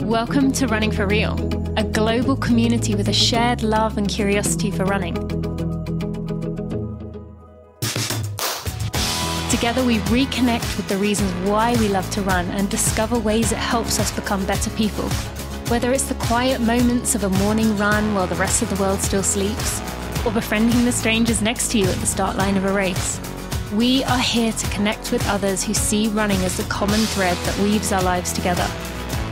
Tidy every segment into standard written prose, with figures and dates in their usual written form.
Welcome to Running for Real, a global community with a shared love and curiosity for running. Together we reconnect with the reasons why we love to run and discover ways it helps us become better people. Whether it's the quiet moments of a morning run while the rest of the world still sleeps, or befriending the strangers next to you at the start line of a race, we are here to connect with others who see running as the common thread that weaves our lives together.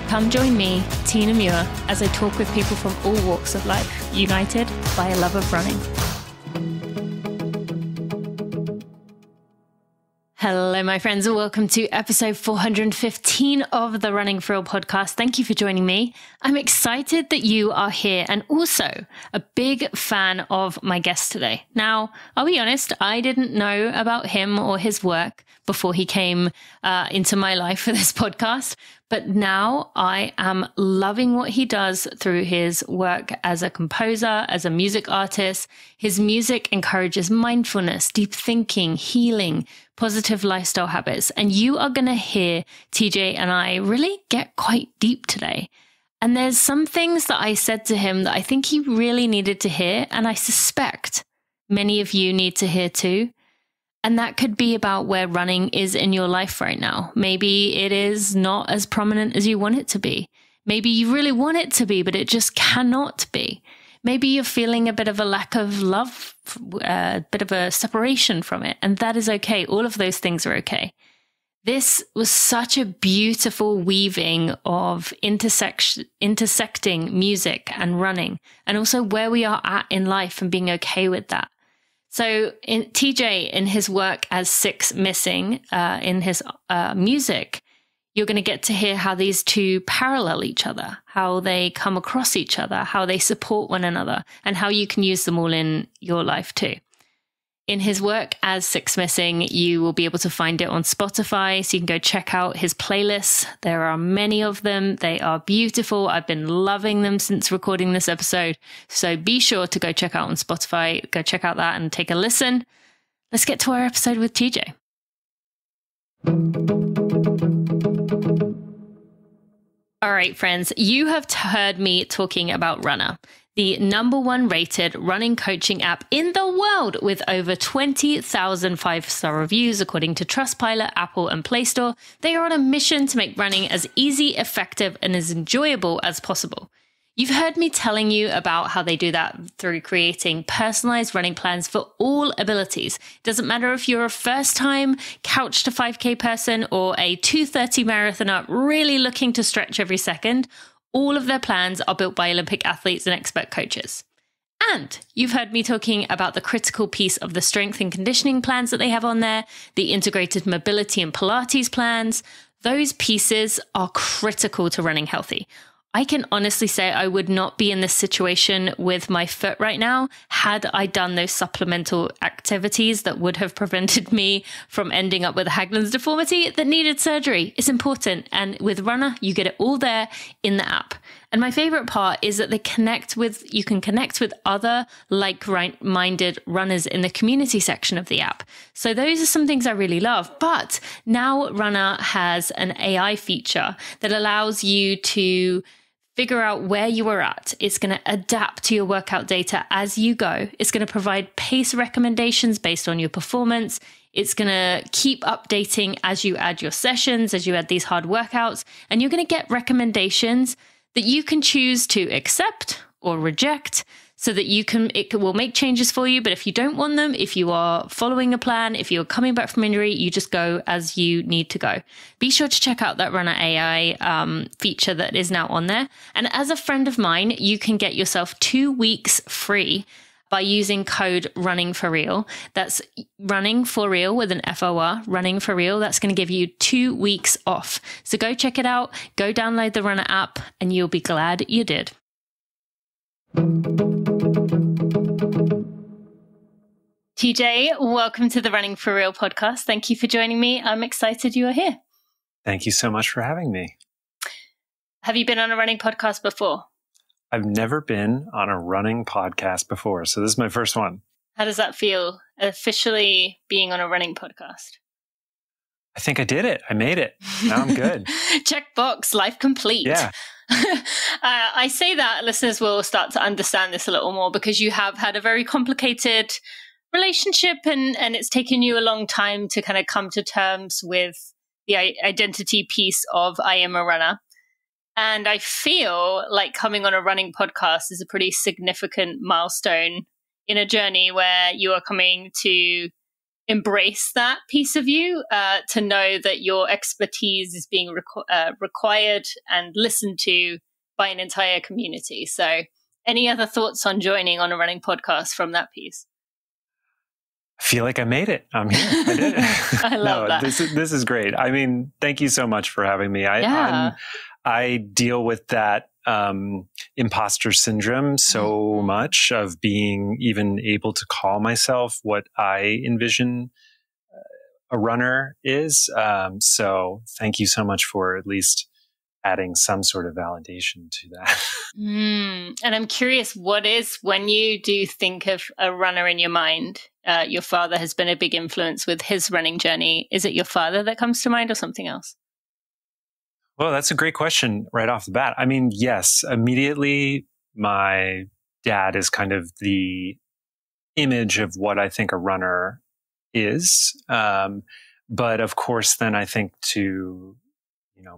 Come join me, Tina Muir, as I talk with people from all walks of life, united by a love of running. Hello, my friends, and welcome to episode 415 of the Running for Real podcast. Thank you for joining me. I'm excited that you are here and also a big fan of my guest today. Now, I'll be honest, I didn't know about him or his work before he came into my life for this podcast. But now I am loving what he does through his work as a composer, as a music artist. His music encourages mindfulness, deep thinking, healing, positive lifestyle habits. And you are going to hear TJ and I really get quite deep today. And there's some things that I said to him that I think he really needed to hear. And I suspect many of you need to hear too. And that could be about where running is in your life right now. Maybe it is not as prominent as you want it to be. Maybe you really want it to be, but it just cannot be. Maybe you're feeling a bit of a lack of love, a bit of a separation from it. And that is okay. All of those things are okay. This was such a beautiful weaving of intersecting music and running, and also where we are at in life and being okay with that. So TJ, in his work as Six Missing, in his music, you're going to get to hear how these two parallel each other, how they come across each other, how they support one another, and how you can use them all in your life too. In his work as Six Missing, you will be able to find it on Spotify, so you can go check out his playlists. There are many of them. They are beautiful. I've been loving them since recording this episode. So be sure to go check out on Spotify. Go check out that and take a listen. Let's get to our episode with TJ. All right, friends, you have heard me talking about Runna, the #1 rated running coaching app in the world with over 20,000 5-star reviews, according to Trustpilot, Apple, and Play Store. They are on a mission to make running as easy, effective, and as enjoyable as possible. You've heard me telling you about how they do that through creating personalized running plans for all abilities. It doesn't matter if you're a first-time couch to 5K person or a 2:30 marathoner really looking to stretch every second. All of their plans are built by Olympic athletes and expert coaches. And you've heard me talking about the critical piece of the strength and conditioning plans that they have on there, the integrated mobility and Pilates plans. Those pieces are critical to running healthy. I can honestly say I would not be in this situation with my foot right now had I done those supplemental activities that would have prevented me from ending up with a Haglund's deformity that needed surgery. It's important. And with Runna, you get it all there in the app. And my favorite part is that you can connect with other like-minded runners in the community section of the app. So those are some things I really love. But now Runna has an AI feature that allows you to figure out where you are at. It's going to adapt to your workout data as you go. It's going to provide pace recommendations based on your performance. It's going to keep updating as you add your sessions, as you add these hard workouts, and you're going to get recommendations that you can choose to accept or reject so that it will make changes for you. But if you don't want them, if you are following a plan, if you're coming back from injury, you just go as you need to go. Be sure to check out that Runna AI feature that is now on there. And as a friend of mine, you can get yourself 2 weeks free by using code Running for Real. That's Running for Real with an FOR, Running for Real. That's going to give you 2 weeks off. So go check it out. Go download the Runna app and you'll be glad you did. TJ, welcome to the Running for Real podcast. Thank you for joining me. I'm excited you are here. Thank you so much for having me. Have you been on a running podcast before? I've never been on a running podcast before, so this is my first one. How does that feel, officially being on a running podcast? I think I did it. I made it. Now I'm good. Check box, life complete. Yeah. I say that listeners will start to understand this a little more because you have had a very complicated relationship and it's taken you a long time to kind of come to terms with the identity piece of I am a runner. And I feel like coming on a running podcast is a pretty significant milestone in a journey where you are coming to embrace that piece of you, to know that your expertise is being required and listened to by an entire community. So any other thoughts on joining on a running podcast from that piece? I feel like I made it. I'm here. I did it. I love that. This is great. I mean, thank you so much for having me. I deal with that imposter syndrome so much, of being even able to call myself what I envision a runner is. So thank you so much for at least adding some sort of validation to that. And I'm curious, what is, when you do think of a runner in your mind, your father has been a big influence with his running journey. Is it your father that comes to mind or something else? Well, that's a great question right off the bat. I mean, yes, immediately my dad is kind of the image of what I think a runner is. But of course, then I think to,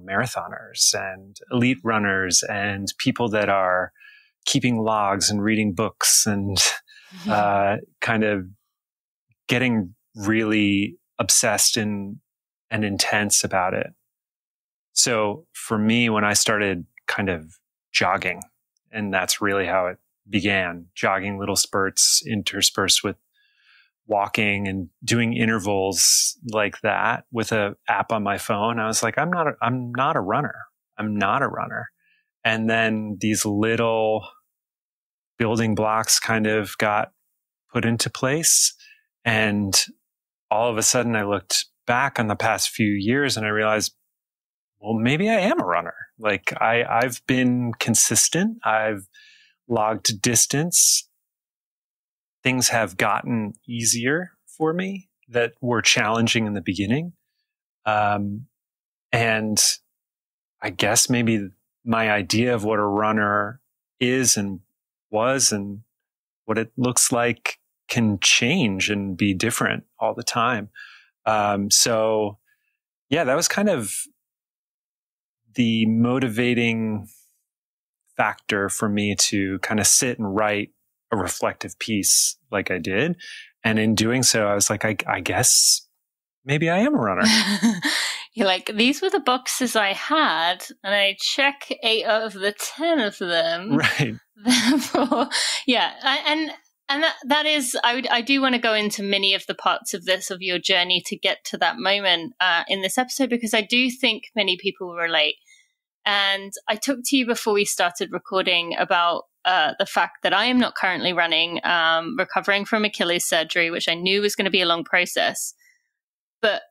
marathoners and elite runners and people that are keeping logs and reading books and kind of getting really obsessed and intense about it. So for me, when I started kind of jogging, and that's really how it began, jogging little spurts interspersed with walking and doing intervals like that with an app on my phone, I was like, I'm not a runner. I'm not a runner. And then these little building blocks kind of got put into place. And all of a sudden I looked back on the past few years and I realized, well, maybe I am a runner. Like I've been consistent. I've logged distance. Things have gotten easier for me that were challenging in the beginning. And I guess maybe my idea of what a runner is and was and what it looks like can change and be different all the time. So yeah, that was kind of the motivating factor for me to kind of sit and write a reflective piece like I did. And in doing so, I was like, I guess maybe I am a runner. You're like, these were the boxes I had, and I check 8 of the 10 of them. Right. Therefore, yeah. And that is, I do want to go into many of the parts of this, of your journey to get to that moment in this episode, because I do think many people relate. And I talked to you before we started recording about the fact that I am not currently running, recovering from Achilles surgery, which I knew was going to be a long process. But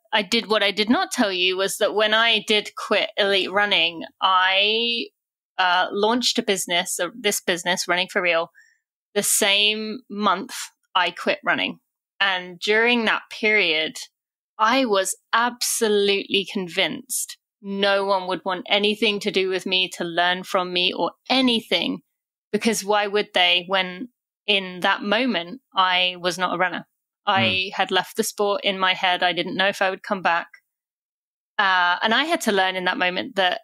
what I did not tell you was that when I did quit elite running, I launched this business, Running for Real, the same month I quit running. And during that period, I was absolutely convinced no one would want anything to do with me, to learn from me or anything, because why would they, when in that moment I was not a runner? I had left the sport in my head. I didn't know if I would come back. And I had to learn in that moment that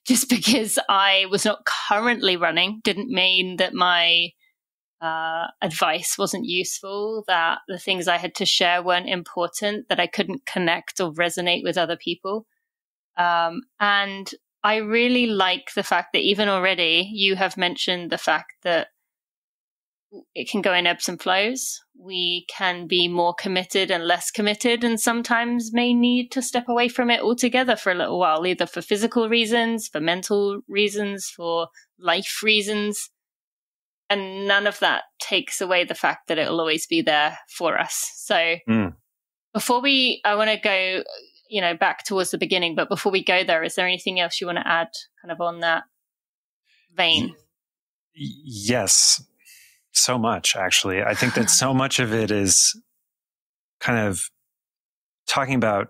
just because I was not currently running didn't mean that my advice wasn't useful, that the things I had to share weren't important, that I couldn't connect or resonate with other people. And I really like the fact that even already you have mentioned the fact that it can go in ebbs and flows. We can be more committed and less committed, and sometimes may need to step away from it altogether for a little while, either for physical reasons, for mental reasons, for life reasons. And none of that takes away the fact that it'll always be there for us. So I want to go, back towards the beginning, but before we go there, is there anything else you want to add kind of on that vein? Yes. So much, actually. I think that so much of it is kind of talking about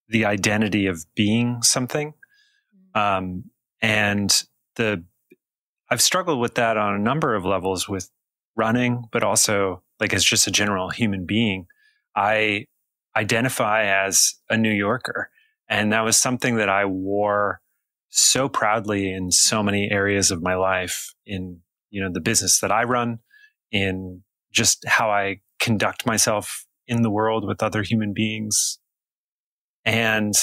the identity of being something. And I've struggled with that on a number of levels with running, but also like as just a general human being. I identify as a New Yorker. And that was something that I wore so proudly in so many areas of my life, in, the business that I run, in just how I conduct myself in the world with other human beings. And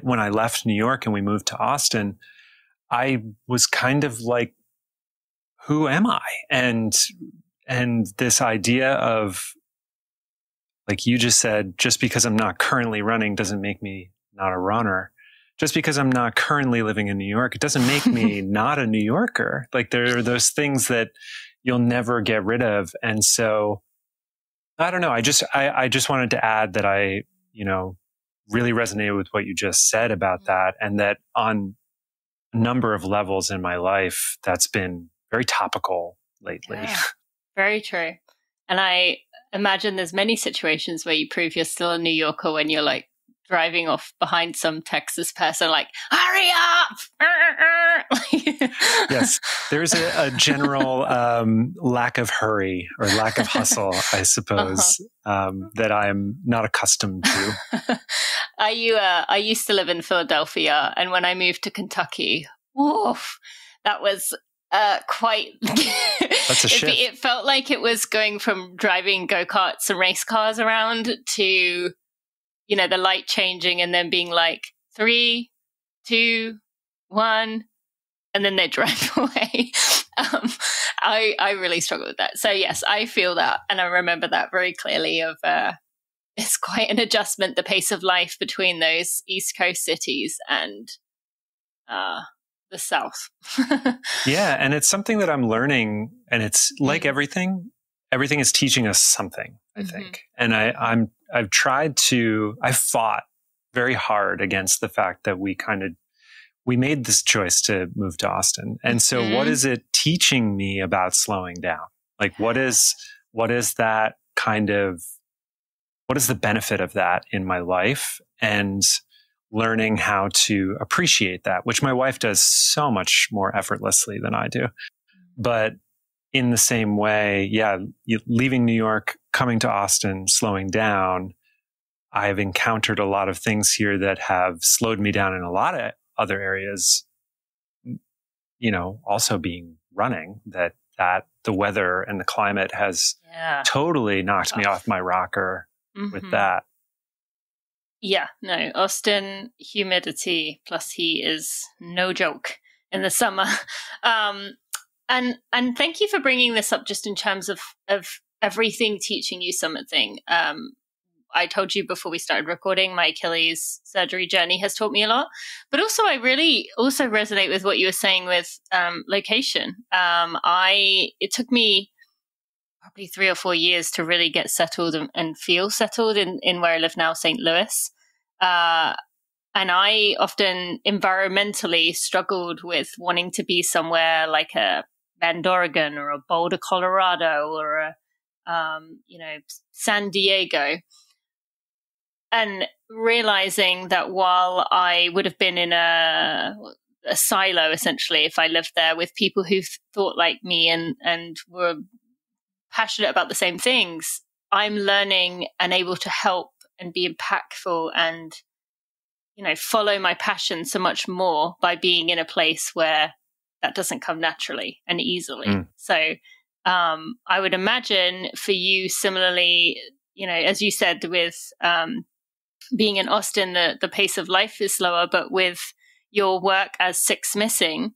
when I left New York and we moved to Austin, I was kind of like, who am I? And this idea of, like you just said, just because I'm not currently running doesn't make me not a runner. Just because I'm not currently living in New York, it doesn't make me not a New Yorker. Like there are those things that you'll never get rid of. And so I don't know. I just wanted to add that I, really resonated with what you just said about that. And that on a number of levels in my life, that's been very topical lately. Yeah, very true. And I imagine there's many situations where you prove you're still a New Yorker when you're like driving off behind some Texas person, like, hurry up! Yes, there's a general lack of hurry or lack of hustle, I suppose, that I'm not accustomed to. I used to live in Philadelphia, and when I moved to Kentucky, woof, that was quite That's a shift. It felt like it was going from driving go-karts and race cars around to the light changing and then being like 3, 2, 1, and then they drive away. I really struggle with that. So yes, I feel that, and I remember that very clearly. It's quite an adjustment, the pace of life between those East Coast cities and the South. Yeah, and it's something that I'm learning, and it's like everything is teaching us something, I think. And I've fought very hard against the fact that we made this choice to move to Austin. And so what is it teaching me about slowing down? Like what is the benefit of that in my life, and learning how to appreciate that, which my wife does so much more effortlessly than I do. But in the same way, leaving New York, coming to Austin, slowing down, I've encountered a lot of things here that have slowed me down in a lot of other areas, also being running, that the weather and the climate has totally knocked me off my rocker with that. Yeah, no, Austin humidity plus heat is no joke in the summer. And thank you for bringing this up just in terms of everything teaching you something. I told you before we started recording, my Achilles surgery journey has taught me a lot. But also, I really also resonate with what you were saying with location. It took me probably 3 or 4 years to really get settled and feel settled in where I live now, St. Louis. And I often environmentally struggled with wanting to be somewhere like a Bend, Oregon, or a Boulder, Colorado, or a San Diego. And realizing that while I would have been in a silo, essentially, if I lived there with people who thought like me and were passionate about the same things, I'm learning and able to help and be impactful and, follow my passion so much more by being in a place where that doesn't come naturally and easily. So I would imagine for you similarly, as you said, with being in Austin, the pace of life is slower, but with your work as Six Missing,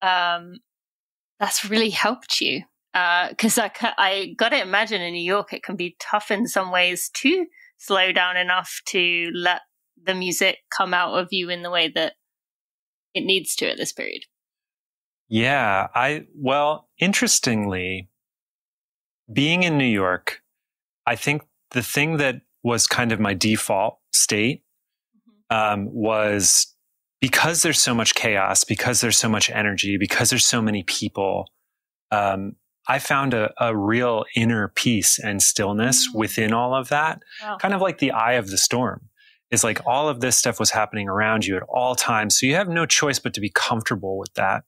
that's really helped you. Because I got to imagine in New York, it can be tough in some ways to slow down enough to let the music come out of you in the way that it needs to at this period. Yeah, interestingly, being in New York, I think the thing that was kind of my default state was, because there's so much chaos, because there's so much energy, because there's so many people, I found a real inner peace and stillness within all of that, kind of like the eye of the storm. is like all of this stuff was happening around you at all times. So you have no choice but to be comfortable with that.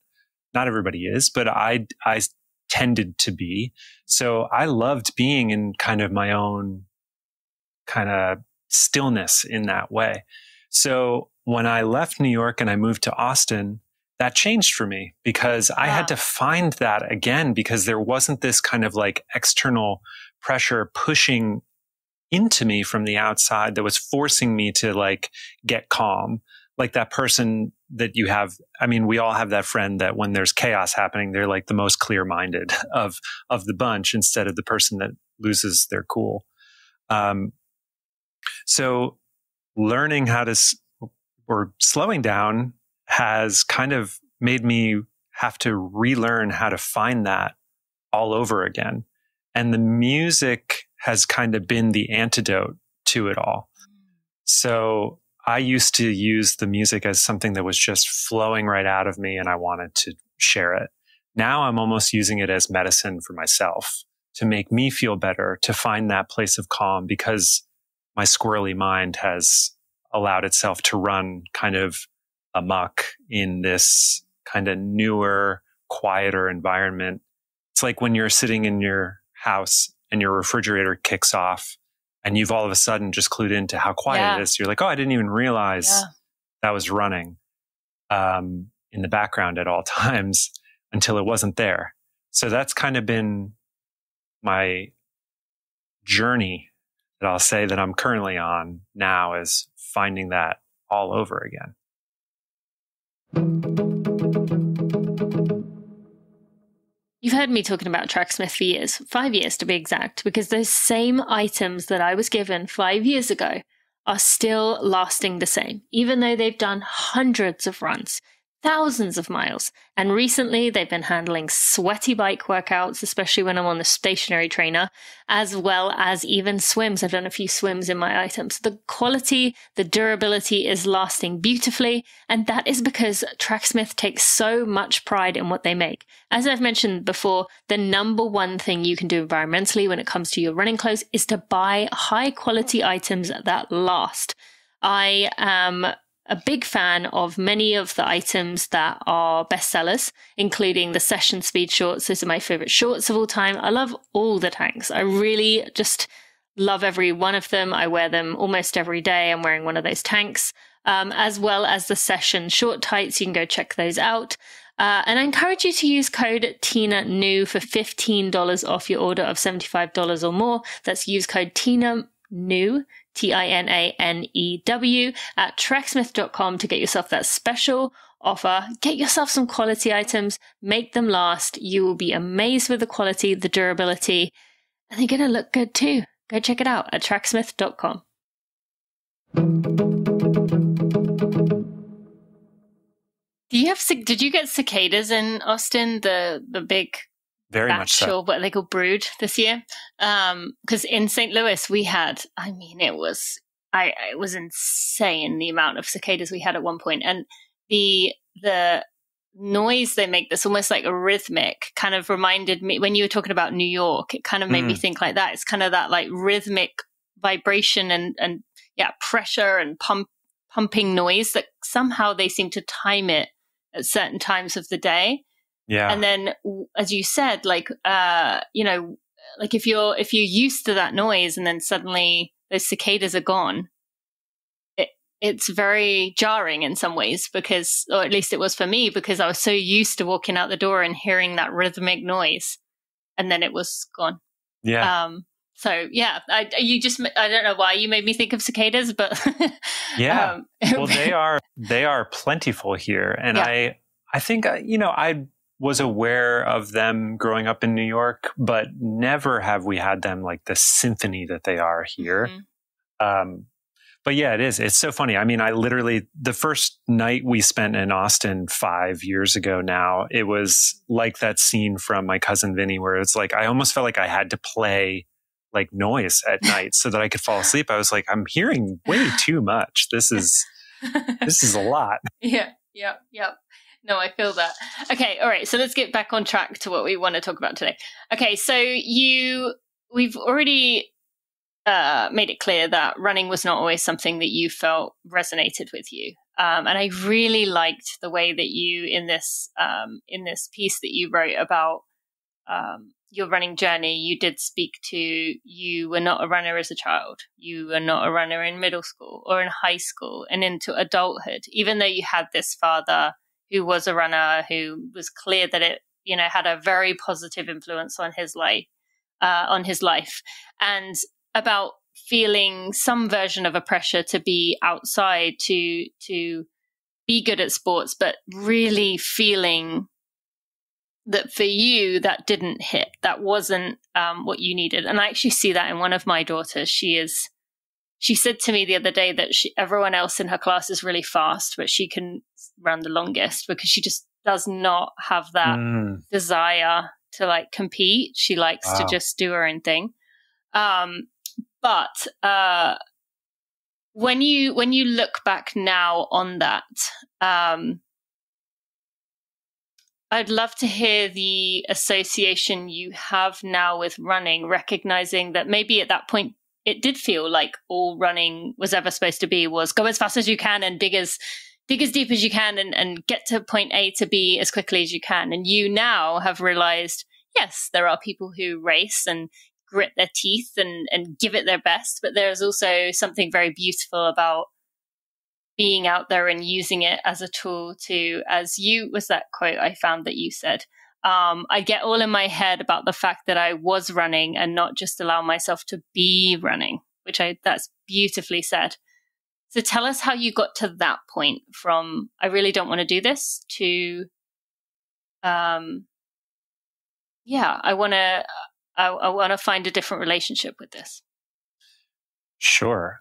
Not everybody is, but I tended to be. So I loved being in kind of my own kind of stillness in that way. So when I left New York and I moved to Austin, that changed for me because I had to find that again, because there wasn't this kind of like external pressure pushing into me from the outside that was forcing me to like get calm. Like that person that you have. I mean, we all have that friend that when there's chaos happening, they're like the most clear-minded of the bunch instead of the person that loses their cool. So learning how to, or slowing down has kind of made me have to relearn how to find that all over again. And the music has kind of been the antidote to it all. So I used to use the music as something that was just flowing right out of me and I wanted to share it. Now I'm almost using it as medicine for myself to make me feel better, to find that place of calm, because my squirrely mind has allowed itself to run kind of amok in this kind of newer, quieter environment. It's like when you're sitting in your house and your refrigerator kicks off and you've all of a sudden just clued into how quiet it is. You're like, oh, I didn't even realize that was running in the background at all times until it wasn't there. So that's kind of been my journey that I'll say that I'm currently on now, is finding that all over again. You've heard me talking about Tracksmith for years, 5 years to be exact, because those same items that I was given 5 years ago are still lasting the same, even though they've done hundreds of runs, thousands of miles. And recently they've been handling sweaty bike workouts, especially when I'm on the stationary trainer, as well as even swims. I've done a few swims in my items. The quality, the durability is lasting beautifully. And that is because Tracksmith takes so much pride in what they make. As I've mentioned before, the number one thing you can do environmentally when it comes to your running clothes is to buy high quality items that last. I am a big fan of many of the items that are bestsellers, including the Session Speed shorts. Those are my favorite shorts of all time. I love all the tanks. I really just love every one of them. I wear them almost every day. I'm wearing one of those tanks, as well as the Session short tights. You can go check those out. And I encourage you to use code TINANEW for $15 off your order of $75 or more. That's use code TINANEW, TINANEW at tracksmith.com to get yourself that special offer. Get yourself some quality items, make them last. You will be amazed with the quality, the durability, and they're going to look good too. Go check it out at tracksmith.com. Did you get cicadas in Austin? The big very much so. What they call brood this year? Because in St. Louis we had, I mean, it was insane the amount of cicadas we had at one point, and the noise they make that's almost like a rhythmic kind of reminded me when you were talking about New York. It kind of made me think like that. It's kind of that like rhythmic vibration and pressure and pumping noise that somehow they seem to time it at certain times of the day. Yeah. And then, as you said, like, like if you're used to that noise and then suddenly those cicadas are gone, it's very jarring in some ways, because, or at least it was for me, because I was so used to walking out the door and hearing that rhythmic noise, and then it was gone. Yeah. So yeah, I don't know why you made me think of cicadas, but yeah. Well, they are plentiful here, and I think I was aware of them growing up in New York, but never have we had them like the symphony that they are here. Mm-hmm. But yeah, it is. It's so funny. I mean, I literally, the first night we spent in Austin 5 years ago now, it was like that scene from My Cousin Vinny, where it's like, I almost felt like I had to play like noise at night so that I could fall asleep. I was like, I'm hearing way too much. This is a lot. Yeah. No, I feel that. Okay. All right. So let's get back on track to what we want to talk about today. Okay. So we've already made it clear that running was not always something that you felt resonated with you. And I really liked the way that you, in this piece that you wrote about your running journey, you did speak to, you were not a runner as a child. You were not a runner in middle school or in high school and into adulthood, even though you had this father who was a runner, who was clear that it, had a very positive influence on his life, and about feeling some version of a pressure to be outside, to be good at sports, but really feeling that for you, that didn't hit. That wasn't what you needed. And I actually see that in one of my daughters. She said to me the other day that everyone else in her class is really fast, but she can run the longest because she just does not have that desire to like compete. She likes to just do her own thing. But when you look back now on that, I'd love to hear the association you have now with running, recognizing that maybe at that point it did feel like all running was ever supposed to be was go as fast as you can and dig as deep as you can and get to point A to B as quickly as you can. And you now have realized, yes, there are people who race and grit their teeth and give it their best, but there's also something very beautiful about being out there and using it as a tool to, was that quote I found that you said, I get all in my head about the fact that I was running and not just allow myself to be running, that's beautifully said. So tell us how you got to that point from, I really don't want to do this, to, I want to find a different relationship with this. Sure.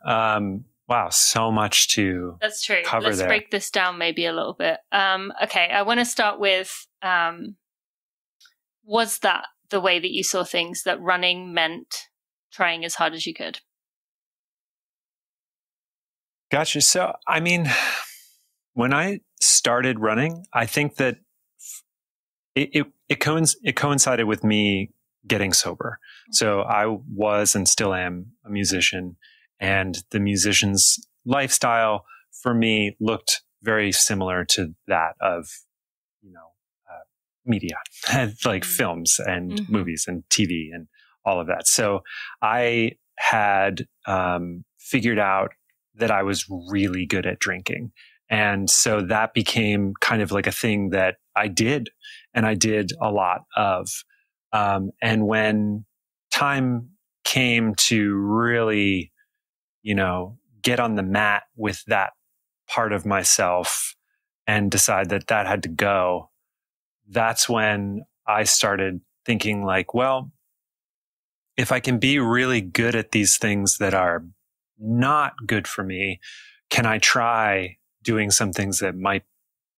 Wow, so much to That's true. cover Let's there. break this down maybe a little bit. Okay, I want to start with, was that the way that you saw things, that running meant trying as hard as you could? Gotcha. So, I mean, when I started running, I think that it coincided with me getting sober. So I was and still am a musician, and the musician's lifestyle for me looked very similar to that of, media, like films and movies and TV and all of that. So I had figured out that I was really good at drinking. And so that became kind of like a thing that I did, and I did a lot of. And when time came to really, get on the mat with that part of myself and decide that had to go, that's when I started thinking like, well, if I can be really good at these things that are not good for me, can I try doing some things that might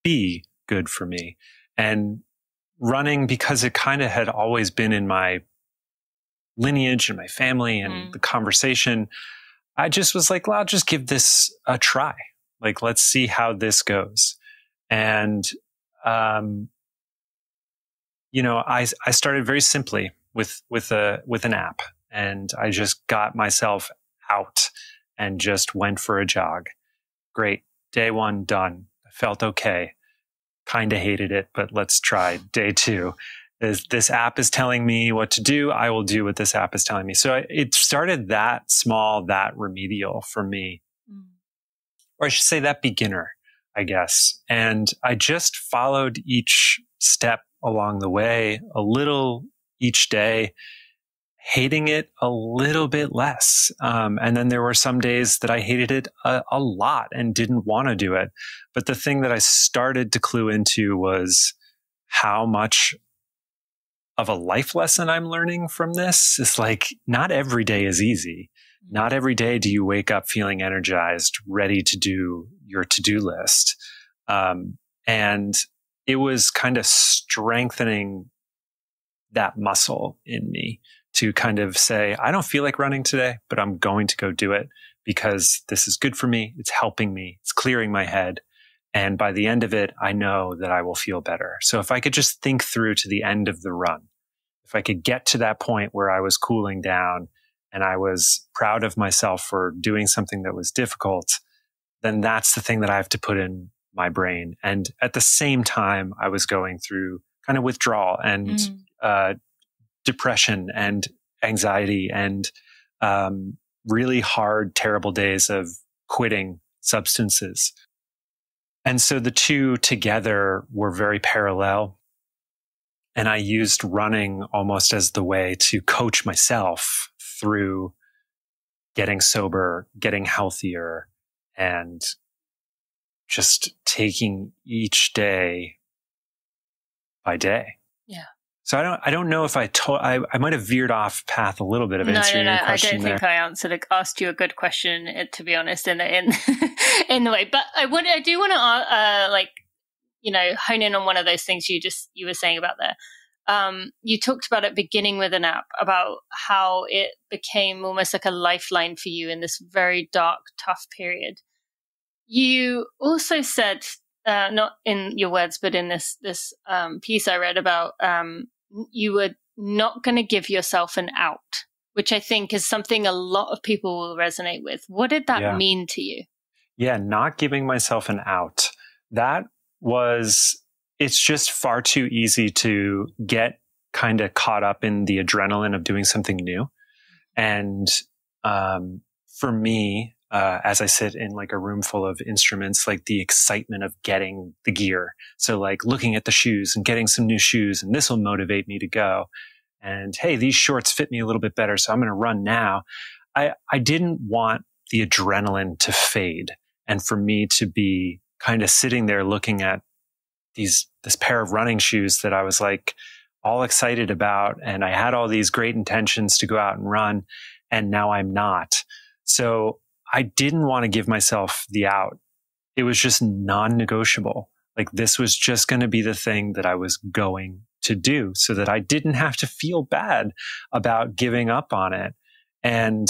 be good for me? And running, because it kind of had always been in my lineage and my family and the conversation, I just was like, well, I'll just give this a try. Like, let's see how this goes. And, I started very simply with an app, and I just got myself out and just went for a jog. Great. Day one done. I felt okay. Kind of hated it, but let's try day two. This app is telling me what to do. I will do what this app is telling me. So it started that small, that remedial for me, or I should say that beginner, I guess. And I just followed each step along the way a little each day, hating it a little bit less. And then there were some days that I hated it a lot and didn't want to do it. But the thing that I started to clue into was how much of a life lesson I'm learning from this. It's like, not every day is easy. Not every day do you wake up feeling energized, ready to do your to-do list. And it was kind of strengthening that muscle in me to kind of say, I don't feel like running today, but I'm going to go do it because this is good for me. It's helping me. It's clearing my head. And by the end of it, I know that I will feel better. So if I could just think through to the end of the run, if I could get to that point where I was cooling down and I was proud of myself for doing something that was difficult, then that's the thing that I have to put in my brain. And at the same time, I was going through kind of withdrawal and depression and anxiety and really hard, terrible days of quitting substances. And so the two together were very parallel. And I used running almost as the way to coach myself through getting sober, getting healthier, and just taking each day by day. Yeah. So I don't know if I might have veered off path a little bit of answering your question. I don't think I asked you a good question, to be honest, in in the way. But I do want to hone in on one of those things you were saying about there. You talked about it beginning with an app, about how it became almost like a lifeline for you in this very dark, tough period. You also said, not in your words, but in this piece I read about, you were not going to give yourself an out, which I think is something a lot of people will resonate with. What did that mean to you? Yeah, not giving myself an out. It's just far too easy to get kind of caught up in the adrenaline of doing something new. And for me, as I sit in like a room full of instruments, like the excitement of getting the gear. So like looking at the shoes and getting some new shoes, and this will motivate me to go. And hey, these shorts fit me a little bit better, so I'm going to run now. I didn't want the adrenaline to fade, and for me to be kind of sitting there looking at this pair of running shoes that I was like all excited about, and I had all these great intentions to go out and run, and now I'm not. So I didn't want to give myself the out. It was just non-negotiable. Like this was just going to be the thing that I was going to do so that I didn't have to feel bad about giving up on it. And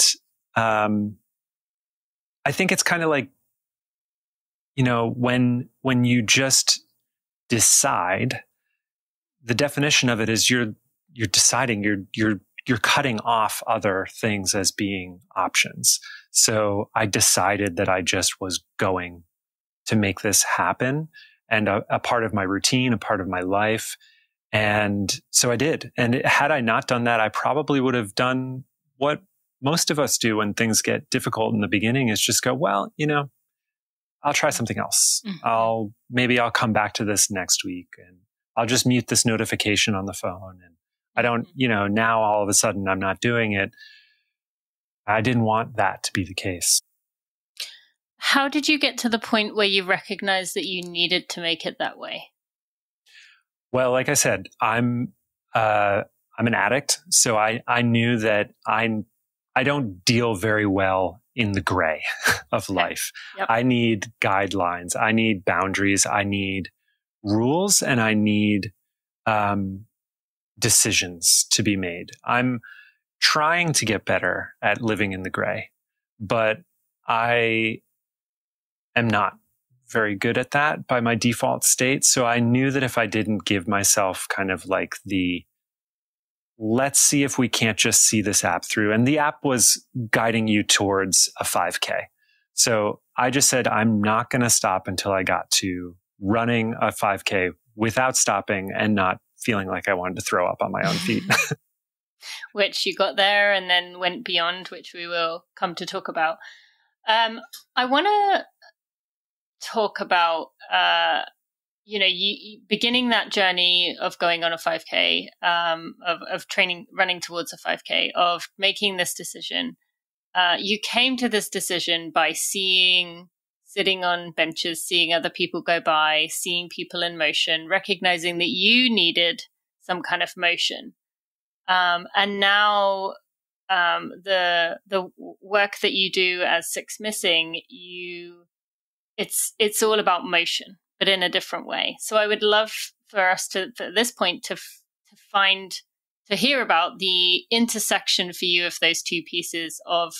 I think it's kind of like, when you just decide, the definition of it is you're deciding, you're cutting off other things as being options. So I decided that I just was going to make this happen, and a part of my routine, a part of my life. And so I did. And had I not done that, I probably would have done what most of us do when things get difficult in the beginning, is just go, well, I'll try something else. Mm-hmm. Maybe I'll come back to this next week, and I'll just mute this notification on the phone. And I don't, now all of a sudden I'm not doing it. I didn't want that to be the case. How did you get to the point where you recognized that you needed to make it that way? Well, like I said, I'm an addict, so I knew that I don't deal very well in the gray of life. Yep. I need guidelines. I need boundaries. I need rules, and I need decisions to be made. I'm trying to get better at living in the gray, but I am not very good at that by my default state. So I knew that if I didn't give myself kind of like let's see if we can't just see this app through. And the app was guiding you towards a 5K. So I just said, I'm not going to stop until I got to running a 5K without stopping and not feeling like I wanted to throw up on my own feet. Which you got there and then went beyond, which we will come to talk about. I want to talk about, you beginning that journey of going on a 5K, of training, running towards a 5K, of making this decision. You came to this decision by sitting on benches, seeing other people go by, seeing people in motion, recognizing that you needed some kind of motion. And now the work that you do as Six Missing, it's all about motion, but in a different way. So I would love for us at this point to hear about the intersection for you of those two pieces of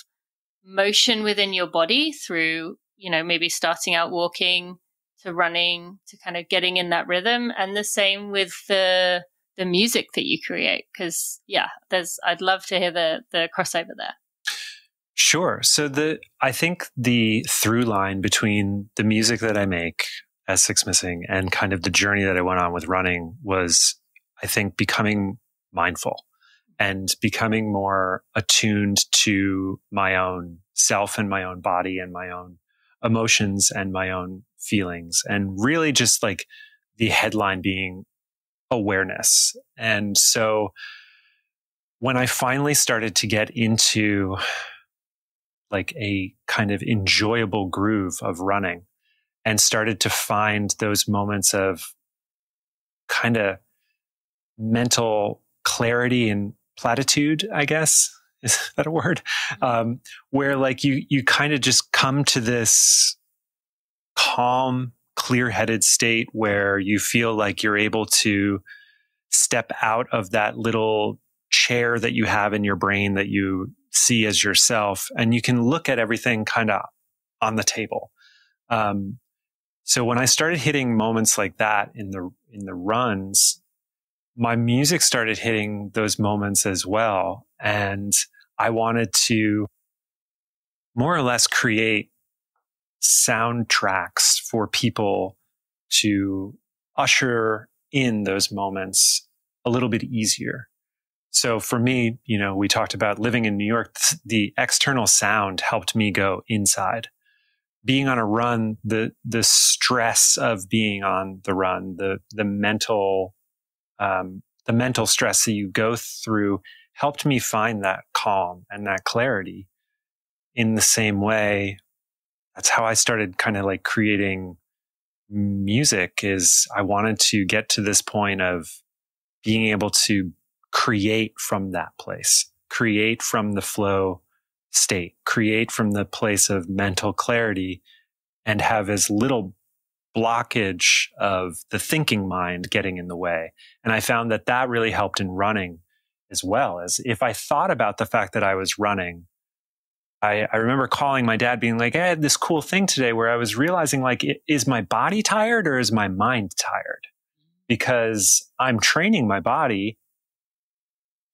motion within your body through, maybe starting out walking to running to kind of getting in that rhythm, and the same with the music that you create. Because I'd love to hear the crossover there. Sure. So I think the through line between the music that I make as Six Missing and kind of the journey that I went on with running was, I think, becoming mindful and becoming more attuned to my own self and my own body and my own emotions and my own feelings. And really just like the headline being awareness. And so when I finally started to get into like a kind of enjoyable groove of running and started to find those moments of kind of mental clarity and platitude, I guess. Is that a word? Where like you kind of just come to this calm, clear-headed state where you feel like you're able to step out of that little chair that you have in your brain that you see as yourself, and you can look at everything kind of on the table. So when I started hitting moments like that in the runs, my music started hitting those moments as well. And I wanted to more or less create soundtracks for people to usher in those moments a little bit easier. So for me, we talked about living in New York, the external sound helped me go inside. Being on a run, the stress of being on the run, the mental stress that you go through helped me find that calm and that clarity. In the same way, that's how I started kind of like creating music. Is I wanted to get to this point of being able to create from that place, create from the flow state, create from the place of mental clarity, and have as little blockage of the thinking mind getting in the way. And I found that really helped in running as well. As if I thought about the fact that I was running, I remember calling my dad being like, I had this cool thing today where I was realizing like, is my body tired or is my mind tired? Because I'm training my body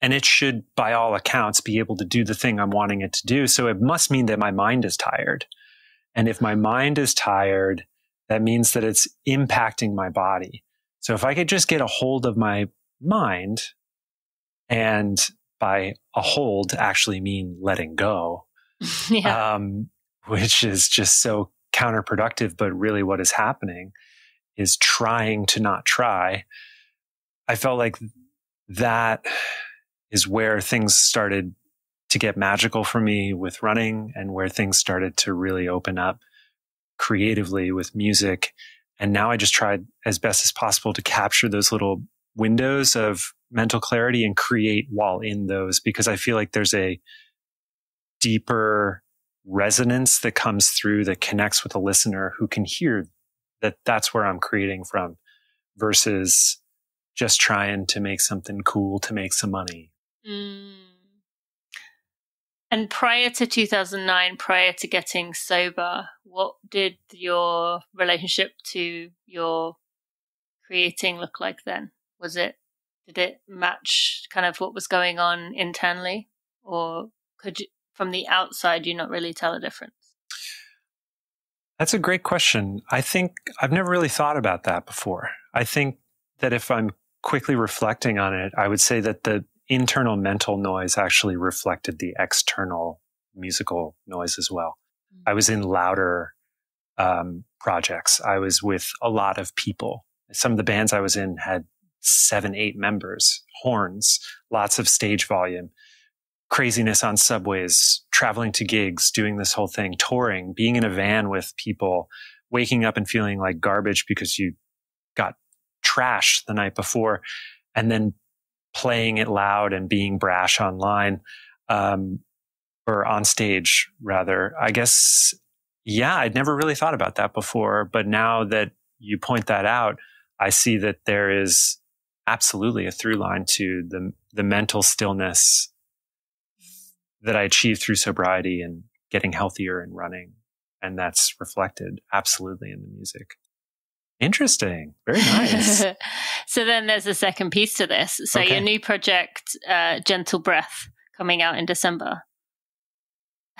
and it should, by all accounts, be able to do the thing I'm wanting it to do. So it must mean that my mind is tired. And if my mind is tired, that means that it's impacting my body. So if I could just get a hold of my mind, and by a hold actually mean letting go, which is just so counterproductive, but really what is happening is trying to not try. I felt like that is where things started to get magical for me with running, and where things started to really open up creatively with music. And now I just tried as best as possible to capture those little windows of mental clarity and create while in those, because I feel like there's a deeper resonance that comes through that connects with a listener who can hear that that's where I'm creating from, versus just trying to make something cool to make some money. And prior to 2009, prior to getting sober, what did your relationship to your creating look like then? Did it match kind of what was going on internally? Or could you, from the outside, you not really tell a difference? That's a great question. I think I've never really thought about that before. I think that if I'm quickly reflecting on it, I would say that the internal mental noise actually reflected the external musical noise as well. I was in louder projects. I was with a lot of people. Some of the bands I was in had 7, 8 members, horns, lots of stage volume, craziness on subways, traveling to gigs, doing this whole thing, touring, being in a van with people, waking up and feeling like garbage because you got trashed the night before, and then playing it loud and being brash online, or on stage rather. I guess, yeah, I'd never really thought about that before, but now that you point that out, I see that there is absolutely a through line to the mental stillness that I achieved through sobriety and getting healthier and running. And that's reflected absolutely in the music. Interesting. Very nice. So then there's a second piece to this. So your new project, Gentle Breath, coming out in December.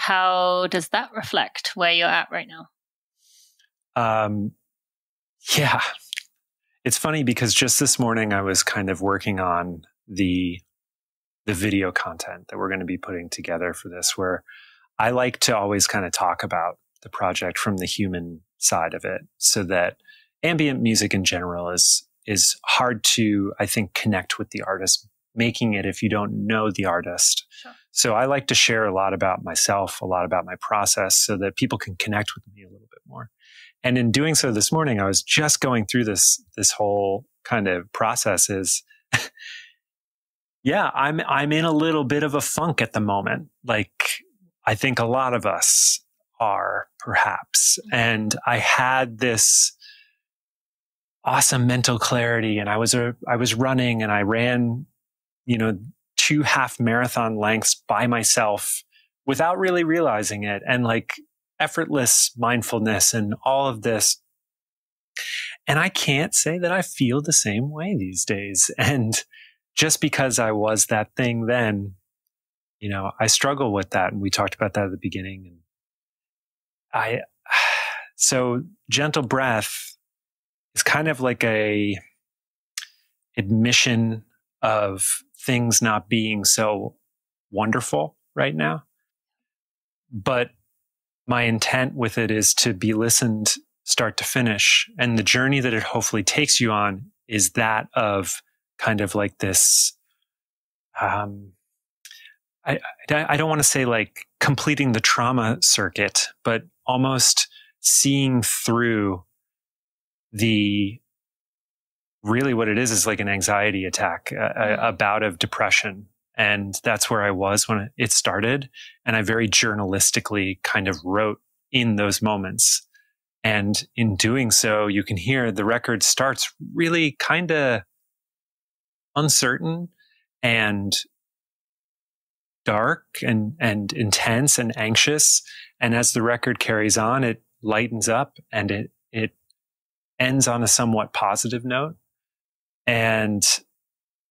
how does that reflect where you're at right now? Yeah, it's funny because just this morning I was kind of working on the video content that we're going to be putting together for this, where I like to always kind of talk about the project from the human side of it, so that ambient music in general is hard to, I think, connect with the artist making it if you don't know the artist. Sure. So I like to share a lot about myself, a lot about my process, so that people can connect with me a little bit more. And in doing so this morning, I was just going through this whole kind of process is, yeah, I'm in a little bit of a funk at the moment. Like, I think a lot of us are, perhaps. And I had this awesome mental clarity, and I was running, and I ran, 2 half marathon lengths by myself without really realizing it, and like effortless mindfulness and all of this. And I can't say that I feel the same way these days. And just because I was that thing then, I struggle with that. And we talked about that at the beginning. And so gentle breath is kind of like a admission of things not being so wonderful right now. But my intent with it is to be listened start to finish. And the journey that it hopefully takes you on is that of kind of like this, I don't want to say like completing the trauma circuit, but almost seeing through really what it is like an anxiety attack, a bout of depression. And that's where I was when it started. And I very journalistically kind of wrote in those moments. And in doing so, you can hear the record starts really kind of uncertain and dark and intense and anxious. And as the record carries on, it lightens up and it ends on a somewhat positive note. And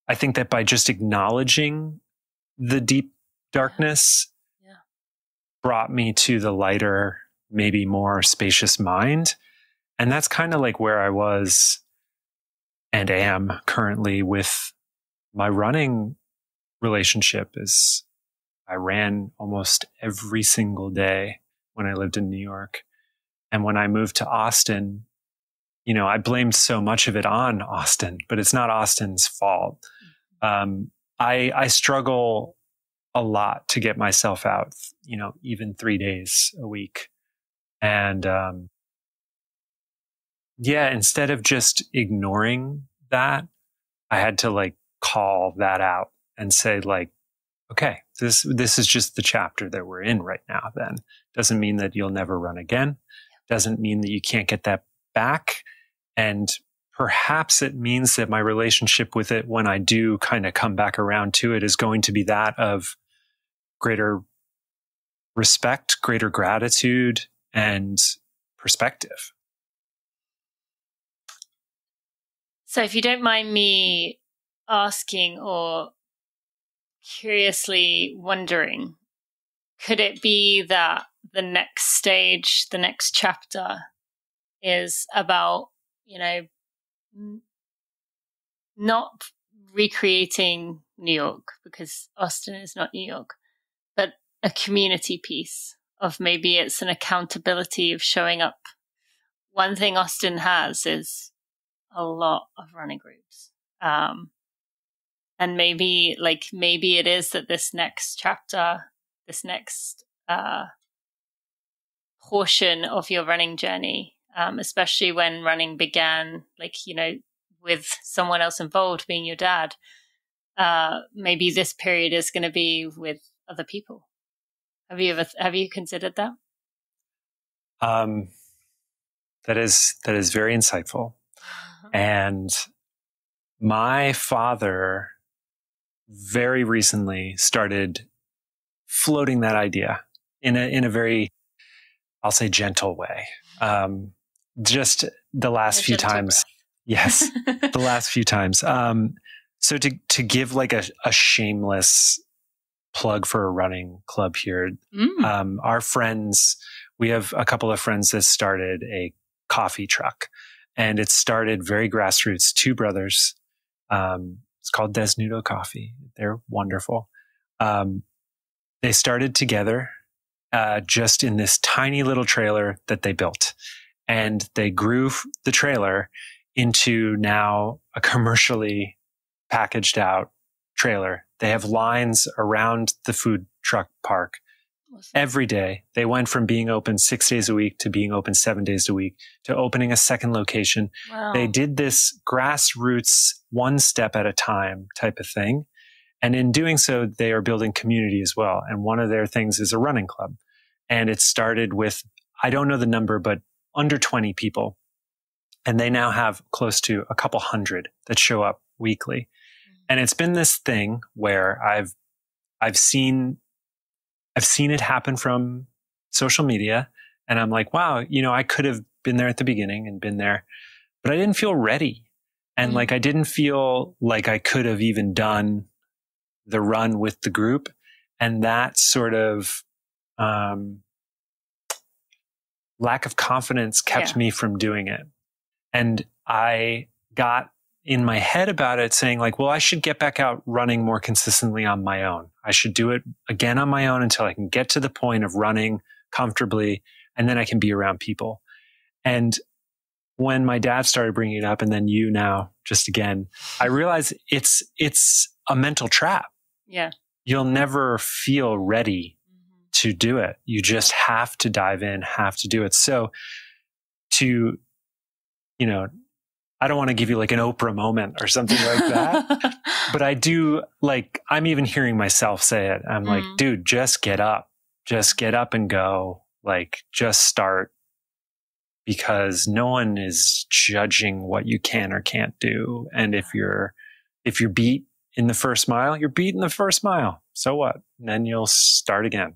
I think that by just acknowledging the deep darkness brought me to the lighter, maybe more spacious mind. And that's kind of like where I was and am currently with my running relationship. Is I ran almost every single day when I lived in New York. And when I moved to Austin, I blamed so much of it on Austin, but it's not Austin's fault. I struggle a lot to get myself out, even 3 days a week. And, instead of just ignoring that, I had to like call that out and say like, okay, this is just the chapter that we're in right now. Then doesn't mean that you'll never run again. Doesn't mean that you can't get that back. And perhaps it means that my relationship with it, when I do kind of come back around to it, is going to be that of greater respect, greater gratitude, and perspective. So if you don't mind me asking or curiously wondering, could it be that the next stage, the next chapter is about, not recreating New York, because Austin is not New York, but a community piece of maybe it's an accountability of showing up. One thing Austin has is a lot of running groups. And maybe it is that this next chapter, this next portion of your running journey, especially when running began, with someone else involved being your dad, maybe this period is going to be with other people. Have you considered that? That is very insightful. And my father very recently started floating that idea in a very, I'll say, gentle way. Just the last few times. Breath. Yes. The last few times. So to give like a shameless plug for a running club here. Our friends, we have a couple of friends that started a coffee truck, and it started very grassroots. Two brothers. It's called Desnudo Coffee. They're wonderful. They started together just in this tiny little trailer that they built, and they grew the trailer into now a commercially packaged out trailer. They have lines around the food truck park every day. They went from being open 6 days a week to being open 7 days a week to opening a second location. Wow. They did this grassroots, one step at a time type of thing. And in doing so, they are building community as well. And one of their things is a running club. And it started with, I don't know the number, but under 20 people. And they now have close to a couple hundred that show up weekly. And it's been this thing where I've seen it happen from social media, and I'm like, wow, I could have been there at the beginning and been there, but I didn't feel ready. And like, I didn't feel like I could have even done the run with the group. And that sort of, lack of confidence kept me from doing it. And I got in my head about it saying like, well, I should get back out running more consistently on my own. I should do it again on my own until I can get to the point of running comfortably, and then I can be around people. And when my dad started bringing it up, and then you now just again, I realized it's a mental trap. Yeah. You'll never feel ready to do it. You just have to dive in, have to do it. So I don't want to give you like an Oprah moment or something like that, but I do, like, I'm even hearing myself say it. I'm like, dude, just get up and go. Like, just start, because no one is judging what you can or can't do. And if you're beat in the first mile, you're beat in the first mile. So what? And then you'll start again.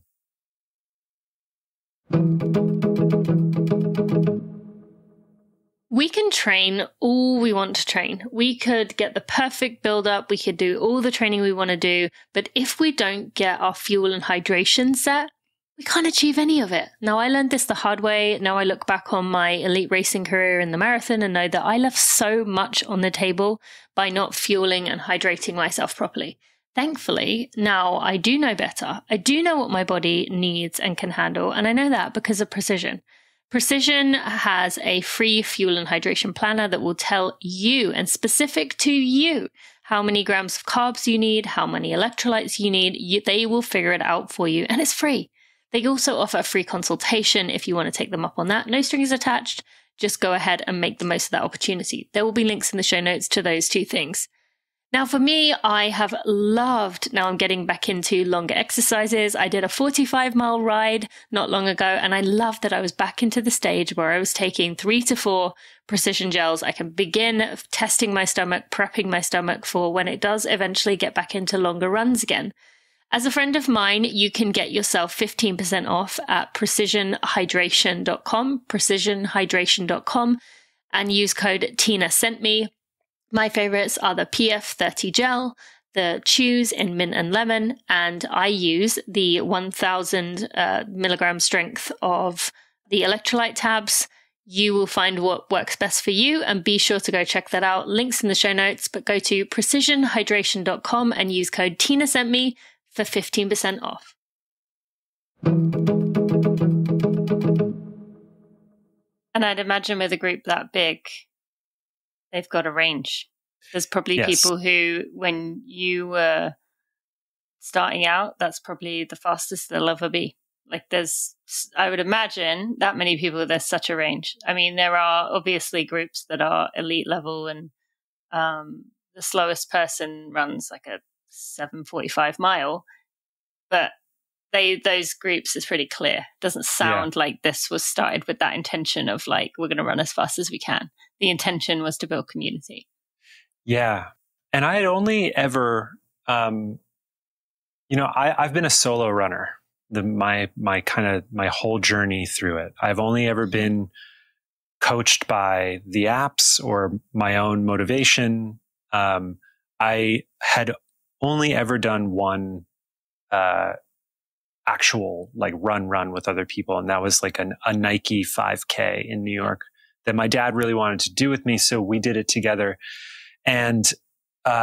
We can train all we want to train. We could get the perfect build up. We could do all the training we want to do. But if we don't get our fuel and hydration set, we can't achieve any of it. Now, I learned this the hard way. Now I look back on my elite racing career in the marathon and know that I left so much on the table by not fueling and hydrating myself properly. Thankfully, now I do know better. I do know what my body needs and can handle. And I know that because of Precision. Precision has a free fuel and hydration planner that will tell you, and specific to you, how many grams of carbs you need, how many electrolytes you need. They will figure it out for you, and it's free. They also offer a free consultation if you want to take them up on that. No strings attached. Just go ahead and make the most of that opportunity. There will be links in the show notes to those two things. Now, for me, I have loved, now I'm getting back into longer exercises. I did a 45-mile ride not long ago, and I love that I was back into the stage where I was taking 3 to 4 precision gels. I can begin testing my stomach, prepping my stomach for when it does eventually get back into longer runs again. As a friend of mine, you can get yourself 15% off at precisionhydration.com, and use code Tina Sent Me. My favorites are the PF30 gel, the Chews in mint and lemon, and I use the 1000 milligram strength of the electrolyte tabs. You will find what works best for you, and be sure to go check that out. Links in the show notes, but go to precisionhydration.com and use code Tina Sent Me for 15% off. And I'd imagine with a group that big, they've got a range. There's probably people who, when you were starting out, that's probably the fastest they'll ever be. Like I would imagine that many people, there's such a range. I mean, there are obviously groups that are elite level, and the slowest person runs like a 7:45 mile, but those groups is pretty clear. It doesn't sound like this was started with that intention of like, we're going to run as fast as we can. The intention was to build community. Yeah. And I had only ever, I've been a solo runner, my whole journey through it. I've only ever been coached by the apps or my own motivation. I had only ever done one uh, actual like run with other people. And that was like a Nike 5K in New York that my dad really wanted to do with me. So we did it together. And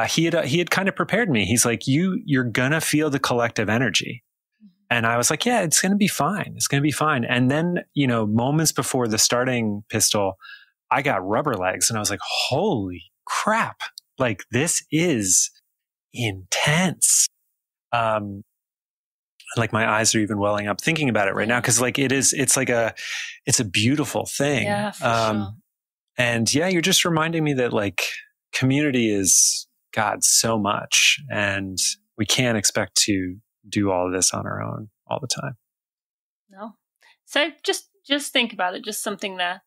he had kind of prepared me. He's like, you're gonna feel the collective energy. And I was like, yeah, it's gonna be fine. It's gonna be fine. And then, moments before the starting pistol, I got rubber legs and I was like, holy crap. Like, this is intense. Like, my eyes are even welling up thinking about it right now. Cause like it's a beautiful thing. Yeah, for sure. And yeah, you're just reminding me that like community is God so much, and we can't expect to do all of this on our own all the time. No. So just think about it. Just something there.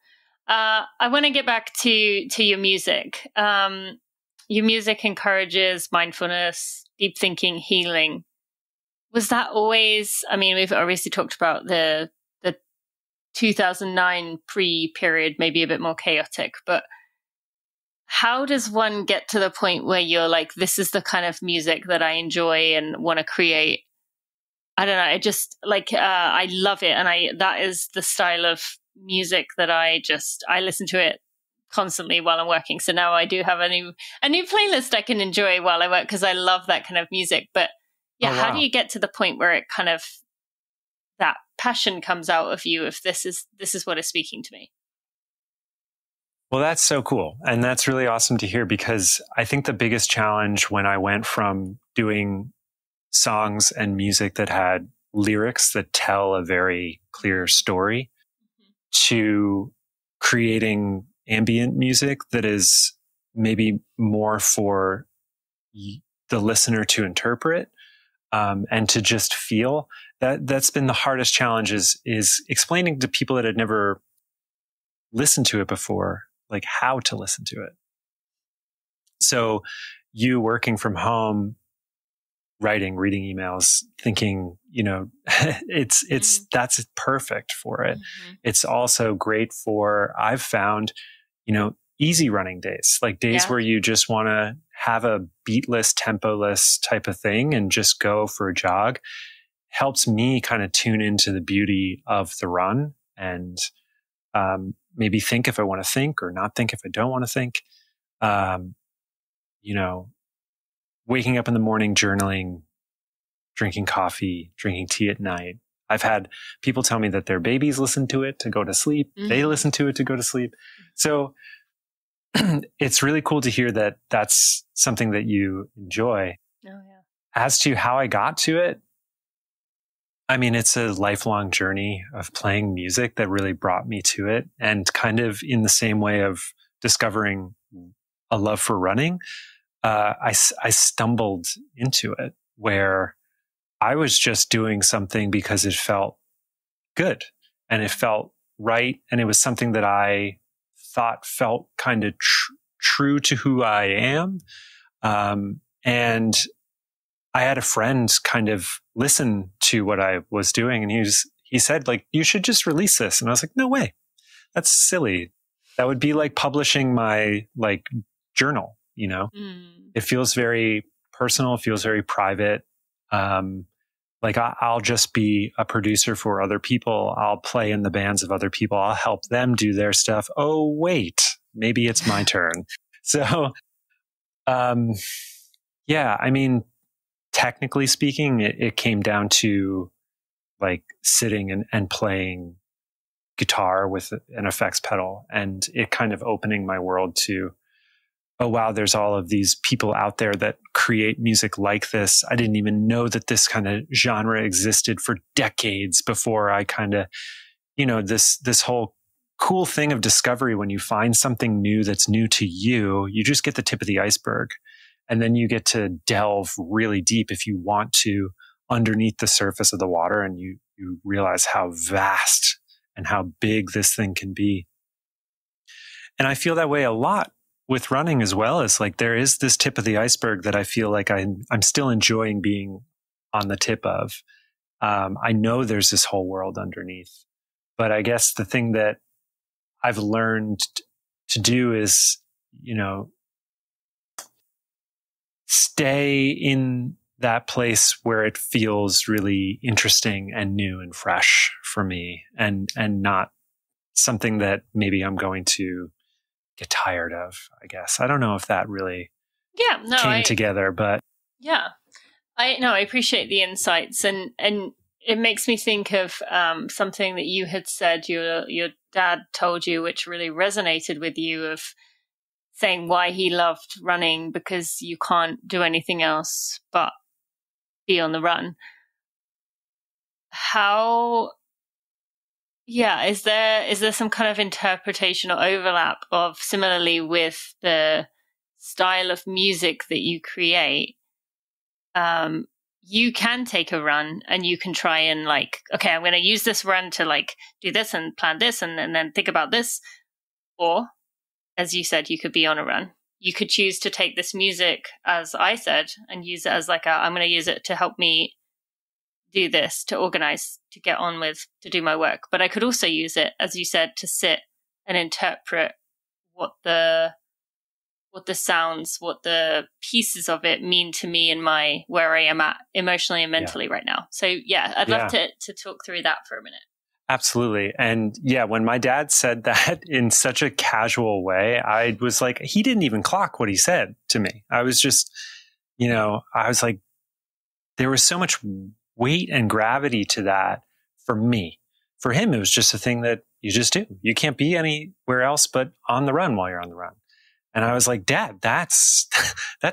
I want to get back to your music. Your music encourages mindfulness, deep thinking, healing. Was that always, I mean, we've obviously talked about the 2009 pre-period, maybe a bit more chaotic, but how does one get to the point where you're like, this is the kind of music that I enjoy and want to create? I don't know. I just like, I love it. And that is the style of music that I listen to it constantly while I'm working. So now I do have a new playlist I can enjoy while I work, because I love that kind of music. But yeah, How do you get to the point where it kind of, that passion comes out of you, if this is what is speaking to me? Well, that's so cool. And that's really awesome to hear, because I think the biggest challenge when I went from doing songs and music that had lyrics that tell a very clear story to creating ambient music that is maybe more for the listener to interpret, and to just feel, that's been the hardest challenge, is explaining to people that had never listened to it before, like how to listen to it. So you working from home, writing, reading emails, thinking, that's perfect for it. Mm-hmm. It's also great for, I've found, easy running days, like days where you just want to have a beatless, tempoliess type of thing and just go for a jog. Helps me kind of tune into the beauty of the run, and maybe think if I want to think, or not think if I don't want to think. Waking up in the morning, journaling, drinking coffee, drinking tea at night. I've had people tell me that their babies listen to it to go to sleep. Mm-hmm. They listen to it to go to sleep. So it's really cool to hear that that's something that you enjoy. Oh, yeah. As to how I got to it, I mean, it's a lifelong journey of playing music that really brought me to it. And kind of in the same way of discovering a love for running, I stumbled into it, where I was just doing something because it felt good and it felt right. And it was something that I thought felt kind of true to who I am. And I had a friend kind of listen to what I was doing, and he said, like, you should just release this. And I was like, no way. That's silly. That would be like publishing my like journal, It feels very personal. It feels very private. Like I'll just be a producer for other people. I'll play in the bands of other people. I'll help them do their stuff. Oh, wait, maybe it's my turn. So, yeah, I mean, technically speaking, it came down to like sitting and playing guitar with an effects pedal, and it kind of opening my world to, oh, wow, there's all of these people out there that create music like this. I didn't even know that this kind of genre existed for decades before I kind of, this whole cool thing of discovery. When you find something new that's new to you, you just get the tip of the iceberg. And then you get to delve really deep if you want to underneath the surface of the water, and you realize how vast and how big this thing can be. And I feel that way a lot with running as well. As like, there is this tip of the iceberg that I feel like I'm still enjoying being on the tip of. I know there's this whole world underneath, but I guess the thing that I've learned to do is, stay in that place where it feels really interesting and new and fresh for me, and not something that maybe I'm going to get tired of, I guess. I don't know if that really came together, but yeah, I appreciate the insights, and it makes me think of something that you had said your dad told you, which really resonated with you, of saying why he loved running, because you can't do anything else but be on the run. Is there some kind of interpretation or overlap of, similarly with the style of music that you create? You can take a run and you can try and like, okay, I'm going to use this run to like do this and plan this and then think about this. Or, as you said, you could be on a run. You could choose to take this music, as I said, and use it as like I'm going to use it to help me do this, to organize, to get on with, to do my work. But I could also use it, as you said, to sit and interpret what the sounds, what the pieces of it mean to me in where I am at emotionally and mentally right now. So yeah, I'd love to talk through that for a minute. Absolutely. And yeah, when my dad said that in such a casual way, I was like, he didn't even clock what he said to me. I was just, I was like, there was so much weight and gravity to that for me. For him, it was just a thing that you just do. You can't be anywhere else but on the run while you're on the run. And I was like, Dad, that's